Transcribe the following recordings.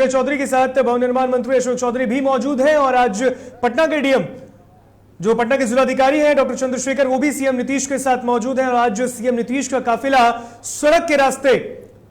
शैलेश चौधरी के साथ भवन निर्माण मंत्री अशोक चौधरी भी मौजूद हैं और आज पटना के डीएम जो पटना के जिलाधिकारी हैं डॉक्टर चंद्रशेखर वो भी सीएम नीतीश के साथ मौजूद हैं और आज सीएम नीतीश का काफिला सड़क के रास्ते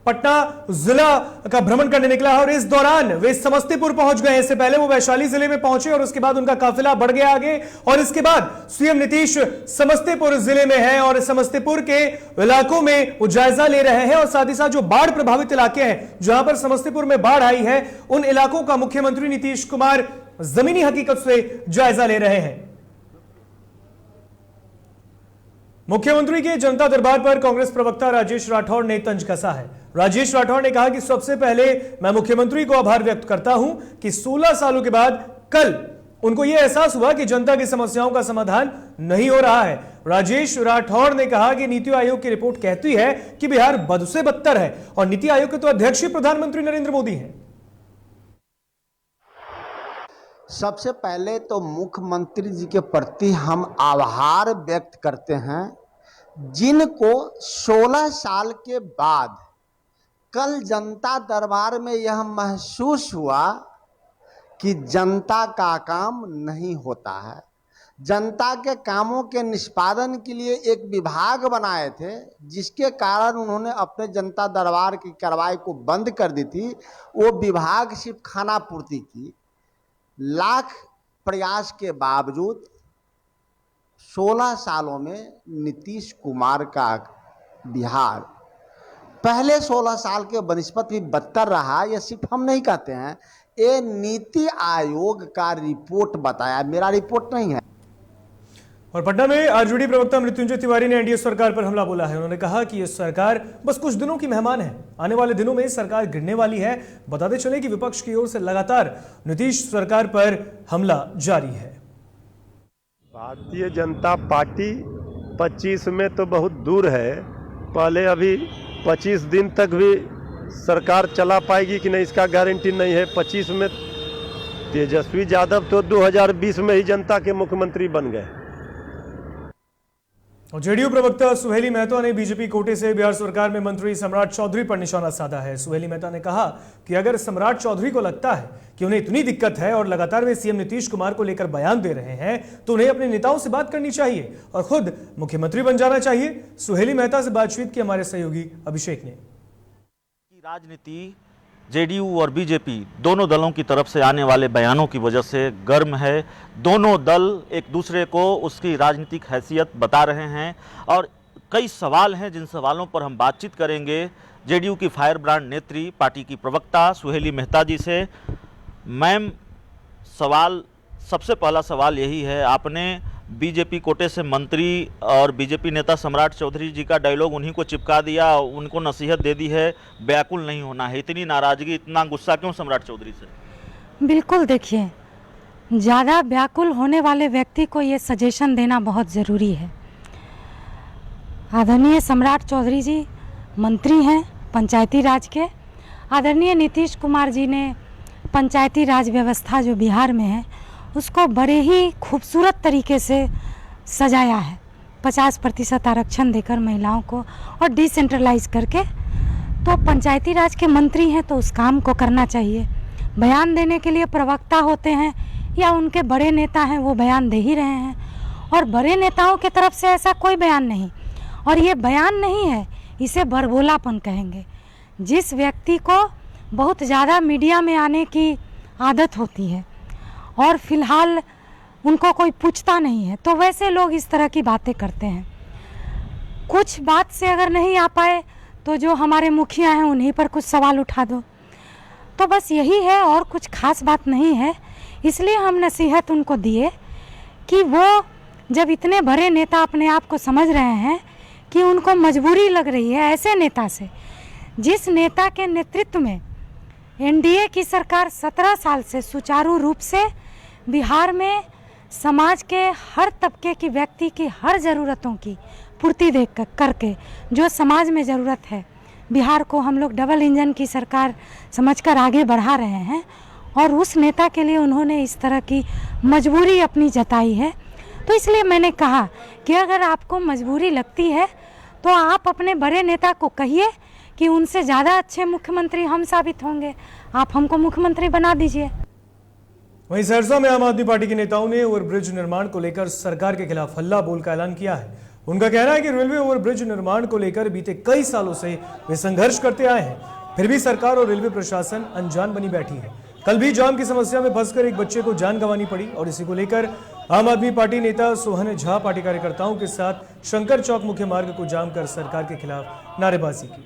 पटना जिला का भ्रमण करने निकला है और इस दौरान वे समस्तीपुर पहुंच गए। इससे पहले वो वैशाली जिले में पहुंचे और उसके बाद उनका काफिला बढ़ गया आगे और इसके बाद सीएम नीतीश समस्तीपुर जिले में है और समस्तीपुर के इलाकों में वो जायजा ले रहे हैं और साथ ही साथ जो बाढ़ प्रभावित इलाके हैं जहां पर समस्तीपुर में बाढ़ आई है उन इलाकों का मुख्यमंत्री नीतीश कुमार जमीनी हकीकत से जायजा ले रहे हैं। मुख्यमंत्री के जनता दरबार पर कांग्रेस प्रवक्ता राजेश राठौड़ ने तंज कसा है। राजेश राठौड़ ने कहा कि सबसे पहले मैं मुख्यमंत्री को आभार व्यक्त करता हूं कि 16 सालों के बाद कल उनको यह एहसास हुआ कि जनता की समस्याओं का समाधान नहीं हो रहा है। राजेश राठौड़ ने कहा कि नीति आयोग की रिपोर्ट कहती है कि बिहार बद से बदतर है और नीति आयोग के तो अध्यक्ष ही प्रधानमंत्री नरेंद्र मोदी हैं। सबसे पहले तो मुख्यमंत्री जी के प्रति हम आभार व्यक्त करते हैं जिनको 16 साल के बाद कल जनता दरबार में यह महसूस हुआ कि जनता का काम नहीं होता है। जनता के कामों के निष्पादन के लिए एक विभाग बनाए थे जिसके कारण उन्होंने अपने जनता दरबार की कार्रवाई को बंद कर दी थी। वो विभाग सिर्फ खाना पूर्ति की। लाख प्रयास के बावजूद 16 सालों में नीतीश कुमार का बिहार पहले 16 साल के बनिस्पत भी बदतर रहा। यह सिर्फ हम नहीं कहते हैं, ये नीति आयोग का रिपोर्ट बताया, मेरा रिपोर्ट नहीं है। और पटना में आरजेडी प्रवक्ता मृत्युंजय तिवारी ने एनडीए सरकार पर हमला बोला है। उन्होंने कहा कि यह सरकार बस कुछ दिनों की मेहमान है, आने वाले दिनों में सरकार गिरने वाली है। बताते चले कि विपक्ष की ओर से लगातार नीतीश सरकार पर हमला जारी है। भारतीय जनता पार्टी 25 में तो बहुत दूर है, पहले अभी 25 दिन तक भी सरकार चला पाएगी कि नहीं इसका गारंटी नहीं है। 25 में तेजस्वी यादव तो 2020 में ही जनता के मुख्यमंत्री बन गए। और जेडीयू प्रवक्ता सुहेली मेहता ने बीजेपी कोटे से बिहार सरकार में मंत्री सम्राट चौधरी पर निशाना साधा है। सुहेली मेहता ने कहा कि अगर सम्राट चौधरी को लगता है कि उन्हें इतनी दिक्कत है और लगातार वे सीएम नीतीश कुमार को लेकर बयान दे रहे हैं तो उन्हें अपने नेताओं से बात करनी चाहिए और खुद मुख्यमंत्री बन जाना चाहिए। सुहेली मेहता से बातचीत की हमारे सहयोगी अभिषेक ने। राजनीति जेडीयू और बीजेपी दोनों दलों की तरफ से आने वाले बयानों की वजह से गर्म है। दोनों दल एक दूसरे को उसकी राजनीतिक हैसियत बता रहे हैं और कई सवाल हैं जिन सवालों पर हम बातचीत करेंगे जेडीयू की फायर ब्रांड नेत्री पार्टी की प्रवक्ता सुहेली मेहता जी से। मैम, सबसे पहला सवाल यही है, आपने बीजेपी कोटे से मंत्री और बीजेपी नेता सम्राट चौधरी जी का डायलॉग उन्हीं को चिपका दिया, उनको नसीहत दे दी है व्याकुल नहीं होना है। इतनी नाराजगी, इतना गुस्सा क्यों सम्राट चौधरी से? बिल्कुल, देखिए, ज़्यादा व्याकुल होने वाले व्यक्ति को ये सजेशन देना बहुत ज़रूरी है। आदरणीय सम्राट चौधरी जी मंत्री हैं पंचायती राज के। आदरणीय नीतीश कुमार जी ने पंचायती राज व्यवस्था जो बिहार में है उसको बड़े ही खूबसूरत तरीके से सजाया है। 50% आरक्षण देकर महिलाओं को और डिसेंट्रलाइज करके। तो पंचायती राज के मंत्री हैं तो उस काम को करना चाहिए। बयान देने के लिए प्रवक्ता होते हैं या उनके बड़े नेता हैं, वो बयान दे ही रहे हैं और बड़े नेताओं की तरफ से ऐसा कोई बयान नहीं। और ये बयान नहीं है, इसे बरबोलापन कहेंगे। जिस व्यक्ति को बहुत ज़्यादा मीडिया में आने की आदत होती है और फिलहाल उनको कोई पूछता नहीं है तो वैसे लोग इस तरह की बातें करते हैं। कुछ बात से अगर नहीं आ पाए तो जो हमारे मुखिया हैं उन्हीं पर कुछ सवाल उठा दो। तो बस यही है और कुछ खास बात नहीं है। इसलिए हम नसीहत उनको दिए कि वो जब इतने बड़े नेता अपने आप को समझ रहे हैं कि उनको मजबूरी लग रही है ऐसे नेता से, जिस नेता के नेतृत्व में एनडीए की सरकार 17 साल से सुचारू रूप से बिहार में समाज के हर तबके की व्यक्ति की हर ज़रूरतों की पूर्ति देख करके जो समाज में ज़रूरत है, बिहार को हम लोग डबल इंजन की सरकार समझकर आगे बढ़ा रहे हैं। और उस नेता के लिए उन्होंने इस तरह की मजबूरी अपनी जताई है। तो इसलिए मैंने कहा कि अगर आपको मजबूरी लगती है तो आप अपने बड़े नेता को कहिए कि उनसे ज़्यादा अच्छे मुख्यमंत्री हम साबित होंगे। आप हमको मुख्यमंत्री बना दीजिए। वहीं सहरसा में आम आदमी पार्टी के नेताओं ने ओवरब्रिज निर्माण को लेकर सरकार के खिलाफ हल्ला बोल का ऐलान किया है। उनका कहना है कि रेलवे ओवरब्रिज निर्माण को लेकर बीते कई सालों से वे संघर्ष करते आए हैं, फिर भी सरकार और रेलवे प्रशासन अनजान बनी बैठी है। कल भी जाम की समस्या में फंसकर एक बच्चे को जान गंवानी पड़ी और इसी को लेकर आम आदमी पार्टी नेता सोहन झा पार्टी कार्यकर्ताओं के साथ शंकर चौक मुख्य मार्ग को जाम कर सरकार के खिलाफ नारेबाजी की।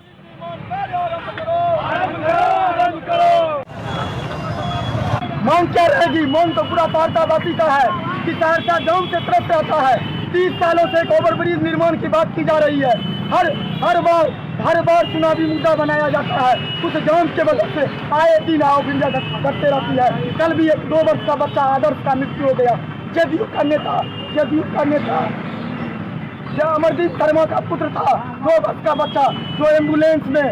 मांग क्या रहेगी? मांग तो पूरा वार्तावादी का है कि सहरसा जाम से त्रस्त रहता है। 30 सालों से एक ओवरब्रिज निर्माण की बात की जा रही है। हर बार चुनावी मुद्दा बनाया जाता है। उस जाम के वजह से आए दिन आओ करते रहती है। कल भी एक 2 वर्ष का बच्चा आदर्श का मृत्यु हो गया। जदयू का नेता जो अमरदीप शर्मा का पुत्र था, 2 वर्ष का बच्चा जो एम्बुलेंस में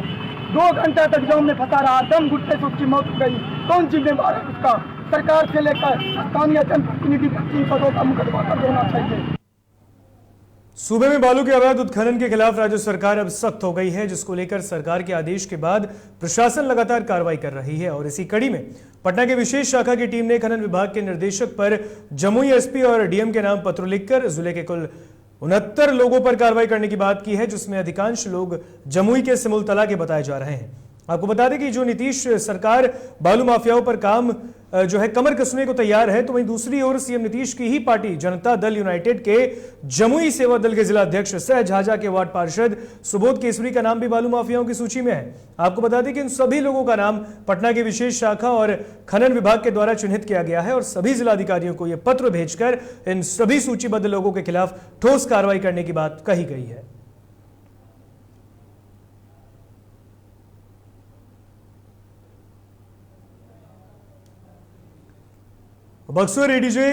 2 घंटा तक जाम में फंसा रहा, दम घुटने से उसकी मौत हो गई। कौन जिम्मेदार है उसका? सरकार से लेकर स्थानीय जनप्रतिनिधि तक 3 पदों का मुकदमा कर देना चाहिए। सूबे में बालू के अवैध उत्खनन के खिलाफ राज्य सरकार अब सख्त हो गई है, जिसको लेकर सरकार के आदेश के बाद प्रशासन लगातार कार्रवाई कर रही है। और इसी कड़ी में पटना के विशेष शाखा की टीम ने खनन विभाग के निर्देशक पर जमुई एसपी और डीएम के नाम पत्र लिखकर जिले के कुल 69 लोगों पर कार्रवाई करने की बात की है, जिसमें अधिकांश लोग जमुई के सिमुलतला के बताए जा रहे हैं। आपको बता दें कि जो नीतीश सरकार बालू माफियाओं पर काम जो है कमर कसने को तैयार है, तो वहीं दूसरी ओर सीएम नीतीश की ही पार्टी जनता दल यूनाइटेड के जमुई सेवा दल के जिला अध्यक्ष सह झाझा के वार्ड पार्षद सुबोध केसरी का नाम भी बालू माफियाओं की सूची में है। आपको बता दें कि इन सभी लोगों का नाम पटना के विशेष शाखा और खनन विभाग के द्वारा चिन्हित किया गया है और सभी जिलाधिकारियों को यह पत्र भेजकर इन सभी सूचीबद्ध लोगों के खिलाफ ठोस कार्रवाई करने की बात कही गई है। बक्सर एडीजे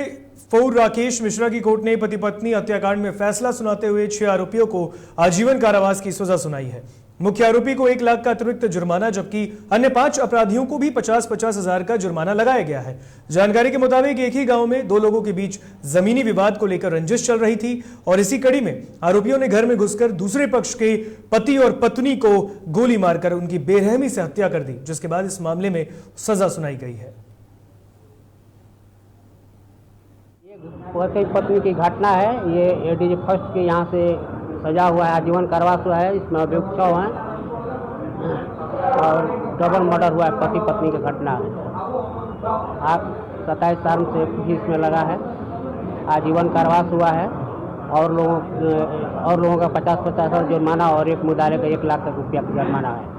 4 राकेश मिश्रा की कोर्ट ने पति पत्नी हत्याकांड में फैसला सुनाते हुए 6 आरोपियों को आजीवन कारावास की सजा सुनाई है। मुख्य आरोपी को 1 लाख का अतिरिक्त जुर्माना, जबकि अन्य 5 अपराधियों को भी 50-50 हजार का जुर्माना लगाया गया है। जानकारी के मुताबिक एक ही गांव में 2 लोगों के बीच जमीनी विवाद को लेकर रंजिश चल रही थी और इसी कड़ी में आरोपियों ने घर में घुसकर दूसरे पक्ष के पति और पत्नी को गोली मारकर उनकी बेरहमी से हत्या कर दी, जिसके बाद इस मामले में सजा सुनाई गई है। पति पत्नी की घटना है। ये एडीजे फर्स्ट के यहाँ से सजा हुआ है, आजीवन कारावास हुआ है। इसमें अभियुक्त 6 हैं और डबल मर्डर हुआ है। पति पत्नी की घटना है। आज 27 साल से भी इसमें लगा है। आजीवन कारावास हुआ है और लोगों का 50-50 हजार जुर्माना और एक मुद्दाले का 1 लाख रुपया का जुर्माना है।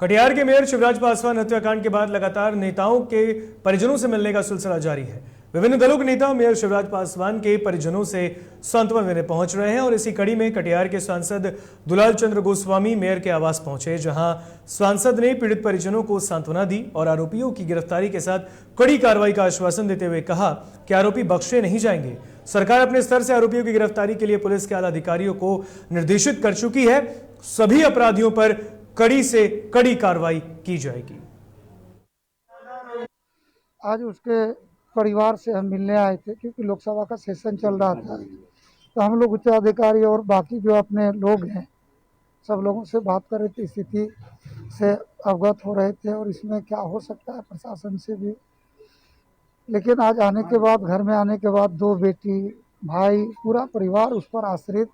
कटिहार के मेयर शिवराज पासवान हत्याकांड के बाद लगातार नेताओं के परिजनों से मिलने का सिलसिला जारी है। विभिन्न दलों के नेता मेयर शिवराज पासवान के परिजनों से सांत्वना देने पहुंच रहे हैं और इसी कड़ी में कटिहार के सांसद दुलाल चंद्र गोस्वामी मेयर के आवास पहुंचे, जहां सांसद ने पीड़ित परिजनों को सांत्वना दी और आरोपियों की गिरफ्तारी के साथ कड़ी कार्रवाई का आश्वासन देते हुए कहा कि आरोपी बख्शे नहीं जाएंगे। सरकार अपने स्तर से आरोपियों की गिरफ्तारी के लिए पुलिस के आला अधिकारियों को निर्देशित कर चुकी है। सभी अपराधियों पर कड़ी से कड़ी कार्रवाई की जाएगी। आज उसके परिवार से हम मिलने आए थे, क्योंकि लोकसभा का सेशन चल रहा था, तो हम लोग उच्च अधिकारी और बाकी जो अपने लोग हैं सब लोगों से बात कर रहे थे, स्थिति से अवगत हो रहे थे और इसमें क्या हो सकता है प्रशासन से भी। लेकिन आज आने के बाद, घर में आने के बाद 2 बेटी, भाई, पूरा परिवार उस पर आश्रित,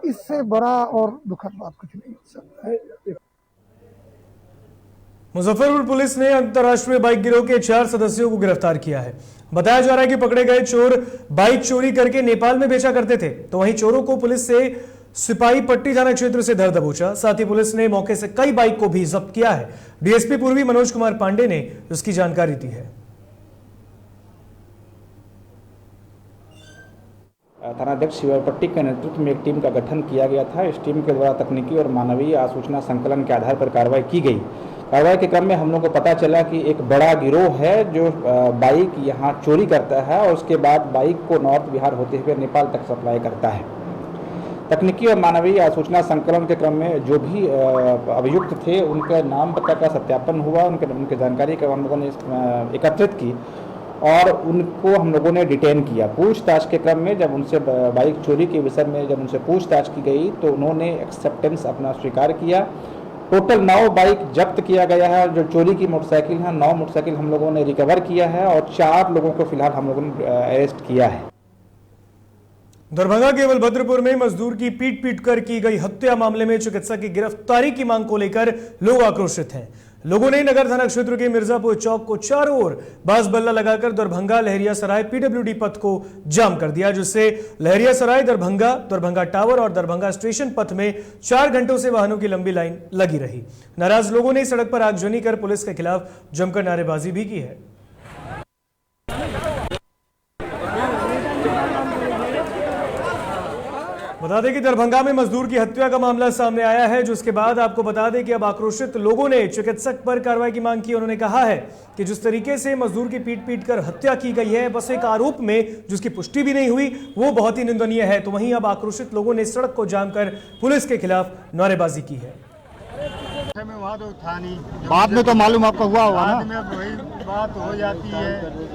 इससे बड़ा और दुखद बात कुछ नहीं हो सकता है। मुजफ्फरपुर पुलिस ने अंतर्राष्ट्रीय बाइक गिरोह के 4 सदस्यों को गिरफ्तार किया है। बताया जा रहा है कि पकड़े गए चोर बाइक चोरी करके नेपाल में बेचा करते थे, तो वहीं चोरों को पुलिस से सिपाही पट्टी थाना क्षेत्र से धर दबोचा। साथ ही पुलिस ने मौके से कई बाइक को भी जब्त किया है। डीएसपी पूर्वी मनोज कुमार पांडे ने इसकी जानकारी दी है। थानाध्यक्ष शिवपट्टी के नेतृत्व में एक टीम का गठन किया गया था। इस टीम के द्वारा तकनीकी और मानवीय आसूचना संकलन के आधार पर कार्रवाई की गई। कार्रवाई के क्रम में हम लोग को पता चला कि एक बड़ा गिरोह है जो बाइक यहाँ चोरी करता है और उसके बाद बाइक को नॉर्थ बिहार होते हुए नेपाल तक सप्लाई करता है। तकनीकी और मानवीय आसूचना संकलन के क्रम में जो भी अभियुक्त थे उनके नाम पता का सत्यापन हुआ, उनके जानकारी का हम लोगों ने एकत्रित की और उनको हम लोगों ने डिटेन किया। पूछताछ के क्रम में जब उनसे बाइक चोरी के विषय में जब उनसे पूछताछ की गई तो उन्होंने एक्सेप्टेंस अपना स्वीकार किया टोटल 9 बाइक जब्त किया गया है। जो चोरी की मोटरसाइकिल है, 9 मोटरसाइकिल हम लोगों ने रिकवर किया है और 4 लोगों को फिलहाल हम लोगों ने अरेस्ट किया है। दरभंगा के बलभद्रपुर में मजदूर की पीट कर की गई हत्या मामले में चिकित्सक की गिरफ्तारी की मांग को लेकर लोग आक्रोशित हैं। लोगों ने नगर थाना क्षेत्र के मिर्जापुर चौक को चारों ओर बांस बल्ला लगाकर दरभंगा लहरियासराय पीडब्ल्यूडी पथ को जाम कर दिया, जिससे लहरियासराय दरभंगा टावर और दरभंगा स्टेशन पथ में 4 घंटों से वाहनों की लंबी लाइन लगी रही। नाराज लोगों ने सड़क पर आगजनी कर पुलिस के खिलाफ जमकर नारेबाजी भी की है। बता दें कि दरभंगा में मजदूर की हत्या का मामला सामने आया है, जिसके बाद आपको बता दें कि अब आक्रोशित लोगों ने चिकित्सक पर कार्रवाई की मांग की। उन्होंने कहा है कि जिस तरीके से मजदूर की पीट कर हत्या की गई है, बस एक आरोप में जिसकी पुष्टि भी नहीं हुई, वो बहुत ही निंदनीय है। तो वहीं अब आक्रोशित लोगों ने सड़क को जाम कर पुलिस के खिलाफ नारेबाजी की है। वहाँ तो था नहीं, बाद में तो मालूम आपको हुआ होगा ना। बाद में वही बात हो जाती है।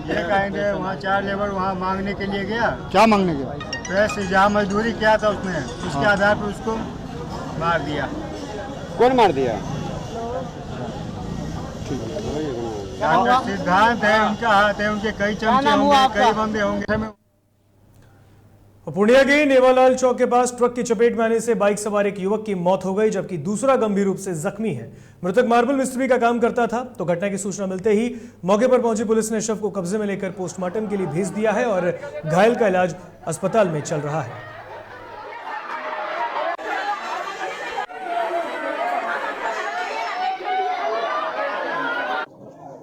ये कहेंगे वहाँ 4 लेबर वहाँ मांगने के लिए गया, क्या मांगने गया? पैसे जहाँ मजदूरी किया था उसने, उसके आधार पर उसको मार दिया। कौन मार दिया? सिद्धांत है, उनका हाथ है, उनके कई चमचे होंगे, कई बंदे होंगे। पूर्णिया के नेवालाल चौक के पास ट्रक की चपेट में आने से बाइक सवार एक युवक की मौत हो गई, जबकि दूसरा गंभीर रूप से जख्मी है। मृतक मार्बल मिस्त्री का काम करता था। तो घटना की सूचना मिलते ही मौके पर पहुंची पुलिस ने शव को कब्जे में लेकर पोस्टमार्टम के लिए भेज दिया है और घायल का इलाज अस्पताल में चल रहा है।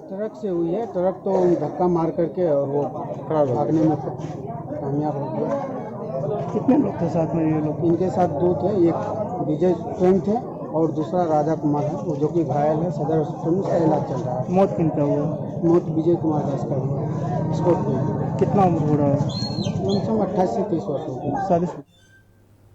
ट्रक से हुई है। ट्रक तो धक्का मार करके और वो भागने में कामयाब हो गया। कितने लोग थे साथ में? ये लोग इनके साथ 2 थे, एक विजय स्वयं थे और दूसरा राजा कुमार है, वो जो कि घायल है। सदर अस्पताल में उसका इलाज चल रहा है। मौत किनका हुआ? मौत विजय कुमार दास का हुआ। स्कॉर्पियो। कितना उम्र हो रहा है? कम से कम 28 से 30 वर्ष होगी।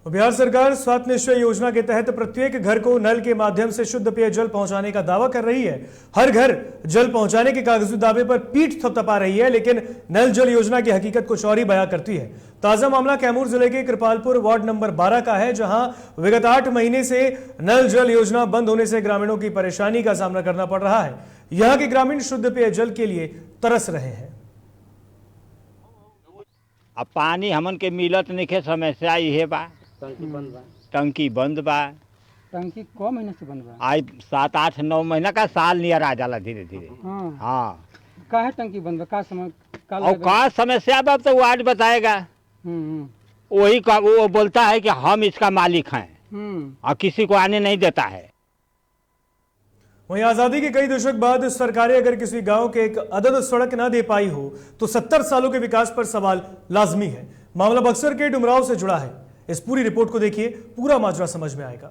बिहार सरकार स्वास्थ्य निश्चय योजना के तहत प्रत्येक घर को नल के माध्यम से शुद्ध पेयजल पहुंचाने का दावा कर रही है। हर घर जल पहुंचाने के कागजी दावे पर पीठ थपथपा रही है, लेकिन नल जल योजना की हकीकत कुछ और ही बयां करती है। ताजा मामला कैमूर जिले के कृपालपुर वार्ड नंबर 12 का है, जहां विगत 8 महीने से नल जल योजना बंद होने से ग्रामीणों की परेशानी का सामना करना पड़ रहा है। यहां के ग्रामीण शुद्ध पेयजल के लिए तरस रहे हैं। अब पानी हमन के मिलत नहीं, समस्या ये बा। टंकी बंद बा। टंकी को महीने से बंद बा? आज 7, 8, 9 महीना का साल नियर आ जाला धीरे धीरे। हाँ काहे टंकी बंद बा? का समय और का समस्या बा तो वो आज बताएगा। वही का वो बोलता है कि हम इसका मालिक हैं और किसी को आने नहीं देता है। वहीं आजादी के कई दशक बाद सरकारें अगर किसी गांव के एक अदद सड़क ना दे पाई हो तो 70 सालों के विकास पर सवाल लाजमी है। मामला बक्सर के डुमराव से जुड़ा है। इस पूरी रिपोर्ट को देखिए, पूरा माजरा समझ में आएगा।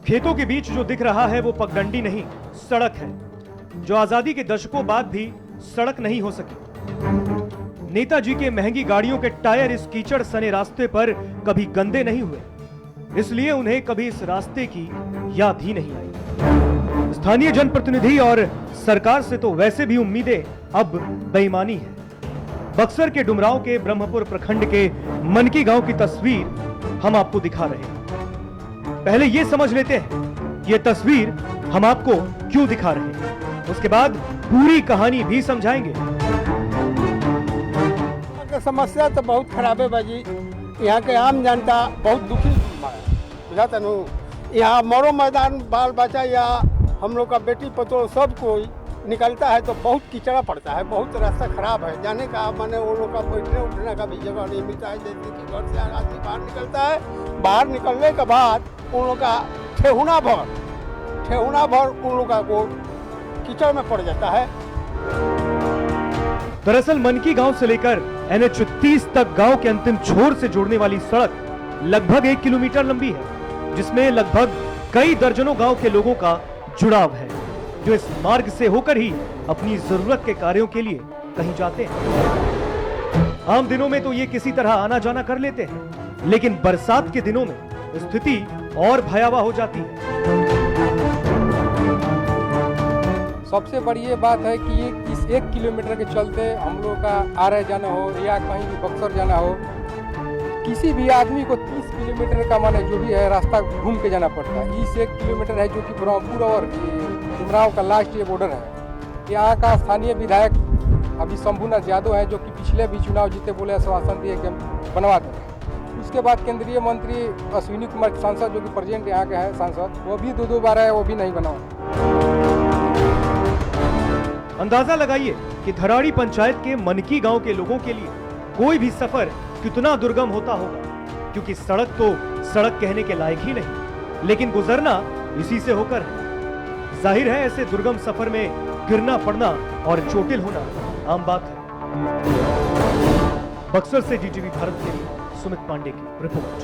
खेतों के बीच जो दिख रहा है वो पगडंडी नहीं, सड़क है, जो आजादी के दशकों बाद भी सड़क नहीं हो सकी। नेताजी के महंगी गाड़ियों के टायर इस कीचड़ सने रास्ते पर कभी गंदे नहीं हुए, इसलिए उन्हें कभी इस रास्ते की याद ही नहीं आई। स्थानीय जनप्रतिनिधि और सरकार से तो वैसे भी उम्मीदें अब बेईमानी है। बक्सर के डुमराव के ब्रह्मपुर प्रखंड के मनकी गांव की तस्वीर हम आपको दिखा रहे हैं। पहले ये समझ लेते हैं कि ये तस्वीर हम आपको क्यों दिखा रहे हैं, उसके बाद पूरी कहानी भी समझाएंगे। समस्या तो बहुत खराब है बाजी। यहाँ के आम जनता बहुत दुखी बुझाता नु। यहाँ मरो मैदान बाल बच्चा या हम लोग का बेटी पतो सब कोई निकलता है तो बहुत कीचड़ा पड़ता है, बहुत रास्ता खराब है। जाने का माने वो लोग का बैठने उठने का भी जगह नहीं मिलता है। जैसे कि घर से आदमी बाहर निकलता है, बाहर निकलने के बाद उन लोग का ठेहुना भर उन लोग का वो कीचड़ में पड़ जाता है। दरअसल मनकी गांव से लेकर NH 30 तक गांव के अंतिम छोर से जोड़ने वाली सड़क लगभग 1 किलोमीटर लंबी है, जिसमें लगभग कई दर्जनों गांव के लोगों का जुड़ाव है, जो इस मार्ग से होकर ही अपनी जरूरत के कार्यों के लिए कहीं जाते हैं। आम दिनों में तो ये किसी तरह आना जाना कर लेते हैं, लेकिन बरसात के दिनों में स्थिति और भयावह हो जाती है। सबसे बड़ी ये बात है कि इस 1 किलोमीटर के चलते हम लोग का आ रहे जाना हो या कहीं भी बक्सर जाना हो किसी भी आदमी को 30 किलोमीटर का माने जो भी है रास्ता घूम के जाना पड़ता है। 1 किलोमीटर है जो कि ब्रह्मपुर और उमराव का लास्ट ये बॉर्डर है। यहाँ का स्थानीय विधायक अभी शंभुनाथ यादव है जो कि पिछले भी चुनाव जीते बोले आश्वासन दिए कि बनवा देंगे। उसके बाद केंद्रीय मंत्री अश्विनी कुमार सांसद जो कि प्रेजेंट यहाँ के हैं सांसद, वो भी दो बार है, वो भी नहीं बना। अंदाजा लगाइए कि धराड़ी पंचायत के मनकी गांव के लोगों के लिए कोई भी सफर कितना दुर्गम होता होगा, क्योंकि सड़क तो सड़क कहने के लायक ही नहीं, लेकिन गुजरना इसी से होकर है। जाहिर है ऐसे दुर्गम सफर में गिरना पड़ना और चोटिल होना आम बात है। बक्सर से जीटीवी भारत के लिए सुमित पांडे की रिपोर्ट।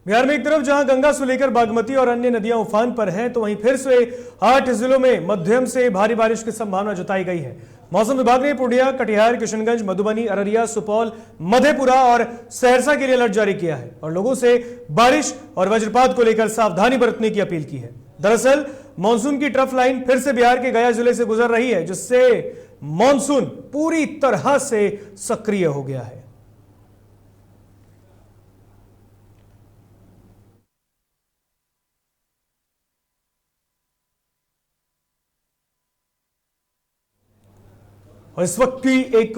बिहार में एक तरफ जहां गंगा से लेकर बागमती और अन्य नदियां उफान पर हैं, तो वहीं फिर से 8 जिलों में मध्यम से भारी बारिश की संभावना जताई गई है। मौसम विभाग ने पूर्णिया, कटिहार, किशनगंज, मधुबनी, अररिया, सुपौल, मधेपुरा और सहरसा के लिए अलर्ट जारी किया है और लोगों से बारिश और वज्रपात को लेकर सावधानी बरतने की अपील की है। दरअसल मानसून की ट्रफ लाइन फिर से बिहार के गया जिले से गुजर रही है, जिससे मानसून पूरी तरह से सक्रिय हो गया है। और इस वक्त की एक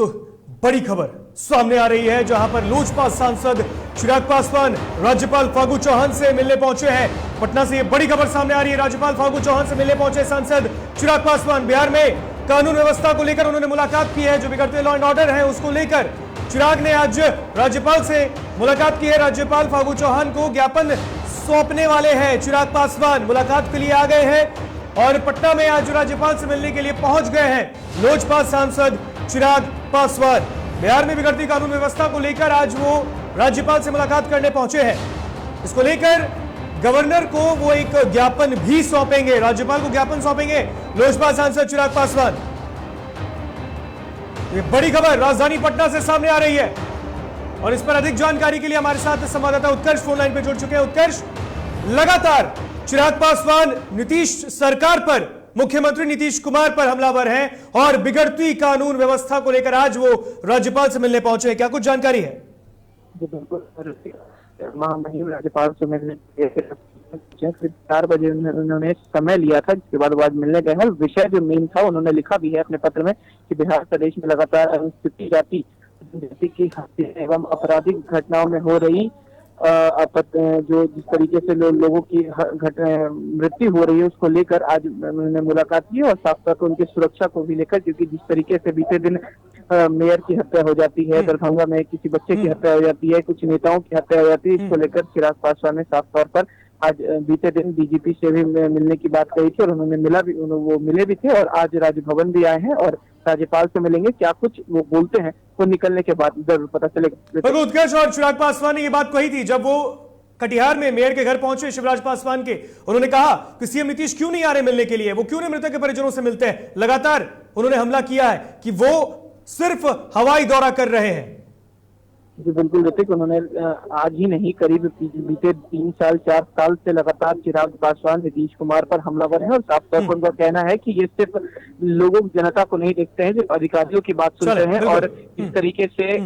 बड़ी खबर सामने आ रही है, जहां पर लोजपा सांसद चिराग पासवान राज्यपाल फागू चौहान से मिलने पहुंचे हैं। पटना से यह बड़ी खबर सामने आ रही है, राज्यपाल फागू चौहान से मिलने पहुंचे सांसद चिराग पासवान। बिहार में कानून व्यवस्था को लेकर उन्होंने मुलाकात की है, जो बिगड़ते लॉ एंड ऑर्डर है उसको लेकर चिराग ने आज राज्यपाल से मुलाकात की है। राज्यपाल फागू चौहान को ज्ञापन सौंपने वाले हैं चिराग पासवान। मुलाकात के लिए आ गए हैं और पटना में आज राज्यपाल से मिलने के लिए पहुंच गए हैं लोजपा सांसद चिराग पासवान। बिहार में बिगड़ती कानून व्यवस्था को लेकर आज वो राज्यपाल से मुलाकात करने पहुंचे हैं। इसको लेकर गवर्नर को वो एक ज्ञापन भी सौंपेंगे, राज्यपाल को ज्ञापन सौंपेंगे लोजपा सांसद चिराग पासवान। ये बड़ी खबर राजधानी पटना से सामने आ रही है और इस पर अधिक जानकारी के लिए हमारे साथ संवाददाता उत्कर्ष फोन लाइन पे जुड़ चुके हैं। उत्कर्ष, लगातार चिराग पासवान नीतीश सरकार पर, मुख्यमंत्री नीतीश कुमार पर हमलावर हैं और बिगड़ती कानून व्यवस्था को लेकर आज वो राज्यपाल से मिलने पहुंचे हैं, क्या कुछ जानकारी है? जी बिल्कुल, महामहिम राज्यपाल से मिलने 4 बजे उन्होंने समय लिया था, जिसके बाद वो आज मिलने गए हैं। विषय जो मेन था उन्होंने लिखा भी है अपने पत्र में कि बिहार प्रदेश में लगातार अनुसूचित जाति की हत्या एवं आपराधिक घटनाओं में हो रही जो जिस तरीके से लोगों की मृत्यु हो रही है उसको लेकर आज उन्होंने मुलाकात की और साथ साथ उनकी सुरक्षा को भी लेकर, क्योंकि जिस तरीके से बीते दिन मेयर की हत्या हो जाती है, दरभंगा में किसी बच्चे की हत्या हो जाती है, कुछ नेताओं की हत्या हो जाती है, इसको लेकर चिराग पासवान ने साफ तौर पर आज बीते दिन डीजीपी से भी मिलने की बात कही थी और उन्होंने वो मिले भी थे और आज राजभवन भी आए हैं और राज्यपाल से मिलेंगे। क्या कुछ वो बोलते हैं वो निकलने के बाद जरूर पता चलेगा। उत्कर्ष, और चिराग पासवान ने ये बात कही थी जब वो कटिहार में मेयर के घर पहुंचे शिवराज पासवान के, उन्होंने कहा कि सीएम नीतीश क्यों नहीं आ रहे मिलने के लिए, वो क्यों नहीं मृतक के परिजनों से मिलते हैं। लगातार उन्होंने हमला किया है कि वो सिर्फ हवाई दौरा कर रहे हैं। जी बिल्कुल ऋतिक, उन्होंने आज ही नहीं करीब बीते 3 4 साल से लगातार चिराग पासवान नीतीश कुमार पर हमलावर है और साफ तौर पर उनका कहना है कि ये सिर्फ लोगों जनता को नहीं देखते हैं, जो अधिकारियों की बात सुनते हैं और इस तरीके से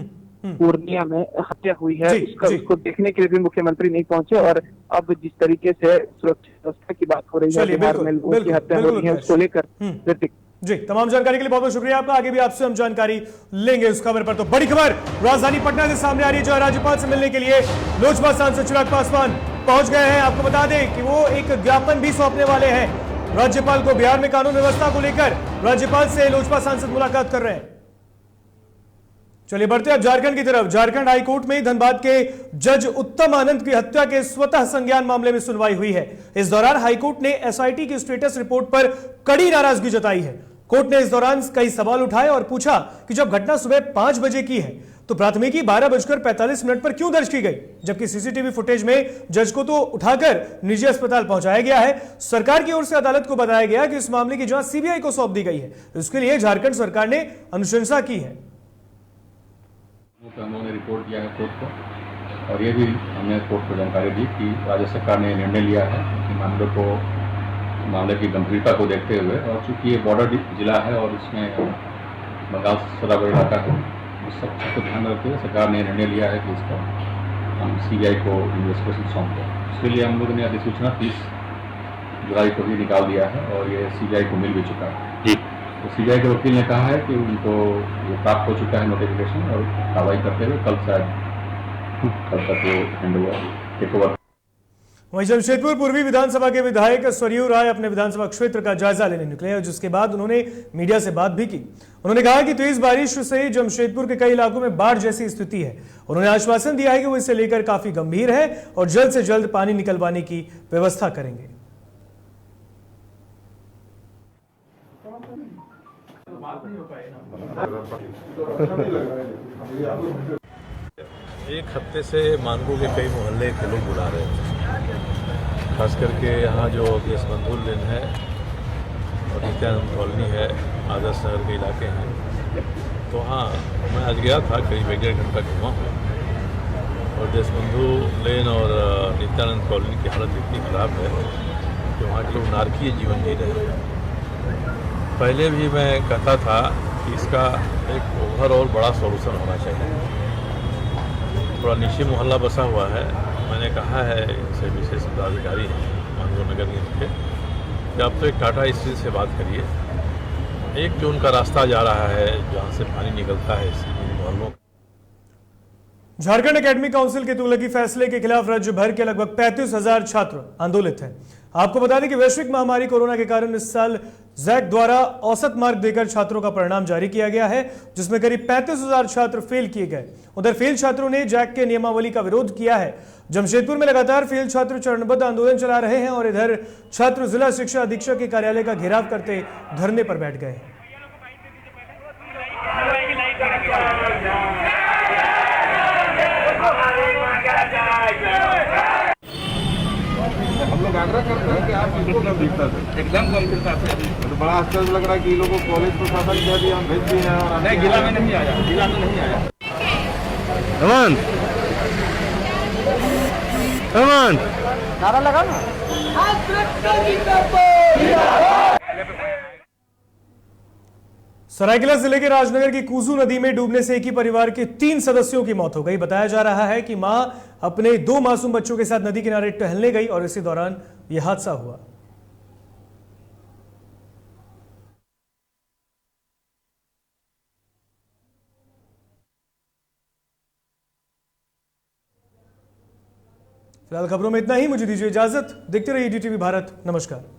पूर्णिया में हत्या हुई है उसको देखने के लिए भी मुख्यमंत्री नहीं पहुंचे और अब जिस तरीके से सुरक्षा व्यवस्था की बात हो रही है, बिहार में लोगों की हत्या हो रही है, उसको लेकर ऋतिक। जी, तमाम जानकारी के लिए बहुत बहुत शुक्रिया आपका। आगे भी आपसे हम जानकारी लेंगे उस खबर पर। तो बड़ी खबर राजधानी पटना से सामने आ रही है, जो राज्यपाल से मिलने के लिए लोजपा सांसद चिराग पासवान पहुंच गए हैं। आपको बता दें कि वो एक ज्ञापन भी सौंपने वाले हैं राज्यपाल को। बिहार में कानून व्यवस्था को लेकर राज्यपाल से लोजपा सांसद मुलाकात कर रहे हैं। चलिए बढ़ते अब झारखंड की तरफ। झारखंड हाईकोर्ट में धनबाद के जज उत्तम आनंद की हत्या के स्वतः संज्ञान मामले में सुनवाई हुई है। इस दौरान हाईकोर्ट ने एसआईटी की स्टेटस रिपोर्ट पर कड़ी नाराजगी जताई है। कोर्ट ने इस दौरान कई सवाल उठाए और पूछा कि जब घटना सुबह 5 बजे की है तो प्राथमिकी 12:45 पर क्यों दर्ज की गई, जबकि सीसीटीवी फुटेज में जज को तो उठाकर निजी अस्पताल पहुंचाया गया है। सरकार की ओर से अदालत को बताया गया कि इस मामले की जांच सीबीआई को सौंप दी गई है। इसके लिए झारखंड सरकार ने अनुशंसा की है। हम लोगों ने रिपोर्ट दिया है कोर्ट को और ये भी हमने कोर्ट को जानकारी दी कि राज्य सरकार ने निर्णय लिया है कि मामले की गंभीरता को देखते हुए और चूंकि ये बॉर्डर जिला है और इसमें बंगाल सदा इलाका है, उस सब चीज़ को ध्यान में रखते हुए सरकार ने निर्णय लिया है कि इसका हम CBI को इन्वेस्टिगेशन सौंप दें। उसके लिए हम लोगों ने अधिसूचना 30 जुलाई को भी निकाल दिया है और ये CBI को मिल भी चुका है जी। तो CBI के वकील ने कहा है कि उनको ये प्राप्त हो चुका है नोटिफिकेशन और कार्रवाई करते हुए कल तक वो टेक ओवर। वहीं जमशेदपुर पूर्वी विधानसभा के विधायक सरयू राय अपने विधानसभा क्षेत्र का जायजा लेने निकले और जिसके बाद उन्होंने मीडिया से बात भी की। उन्होंने कहा कि तेज बारिश से जमशेदपुर के कई इलाकों में बाढ़ जैसी स्थिति है। उन्होंने आश्वासन दिया है कि वो इसे लेकर काफी गंभीर है और जल्द से जल्द पानी निकलवाने की व्यवस्था करेंगे। एक हफ्ते से मानगो के कई मोहल्ले के लोग बुला रहे हैं, खास करके यहाँ जो देश बंधु लेन है और नित्यानंद कॉलोनी है, आदर्श नगर के इलाके हैं। तो हाँ, मैं आज गया था, करीब 1.5 घंटा घूमा हूँ और देश बंधु लेन और नित्यानंद कॉलोनी की हालत इतनी ख़राब है कि वहाँ के लोग नारकीय जीवन जी रहे हैं। पहले भी मैं कहता था कि इसका एक ओवरऑल बड़ा सॉल्यूशन होना चाहिए। थोड़ा निशी मोहल्ला बसा हुआ है, मैंने कहा है इनसे विशेष पदाधिकारी हैं मानगो नगर निगम के कि आप तो एक टाटा स्टील से बात करिए, एक जो उनका रास्ता जा रहा है जहाँ से पानी निकलता है इन मोहल्लों। झारखंड एकेडमिक काउंसिल के तुगलकी फैसले के खिलाफ राज्य भर के लगभग 35,000 छात्र आंदोलित हैं। आपको बता दें कि वैश्विक महामारी कोरोना के कारण इस साल जैक द्वारा औसत मार्क देकर छात्रों का परिणाम जारी किया गया है, जिसमें करीब 35,000 छात्र फेल किए गए। उधर फेल छात्रों ने जैक के नियमावली का विरोध किया है। जमशेदपुर में लगातार फेल छात्र चरणबद्ध आंदोलन चला रहे हैं और इधर छात्र जिला शिक्षा अधीक्षक के कार्यालय का घेराव करते धरने पर बैठ गए हैं। हम लोग आग्रह करते हैं कि आप इनको गंभीरता से, एकदम गंभीरता से। तो बड़ा आश्चर्य लग रहा है कि लोगों को कॉलेज प्रशासन कह दिया हम भेज दिए हैं और नहीं, जिला में नहीं आया, जिला में नहीं आया। नारा लगा ना। सरायकेला जिले के राजनगर की कूजू नदी में डूबने से एक ही परिवार के 3 सदस्यों की मौत हो गई। बताया जा रहा है कि मां अपने 2 मासूम बच्चों के साथ नदी किनारे टहलने गई और इसी दौरान यह हादसा हुआ। फिलहाल खबरों में इतना ही। मुझे दीजिए इजाजत। देखते रहिए DTV भारत। नमस्कार।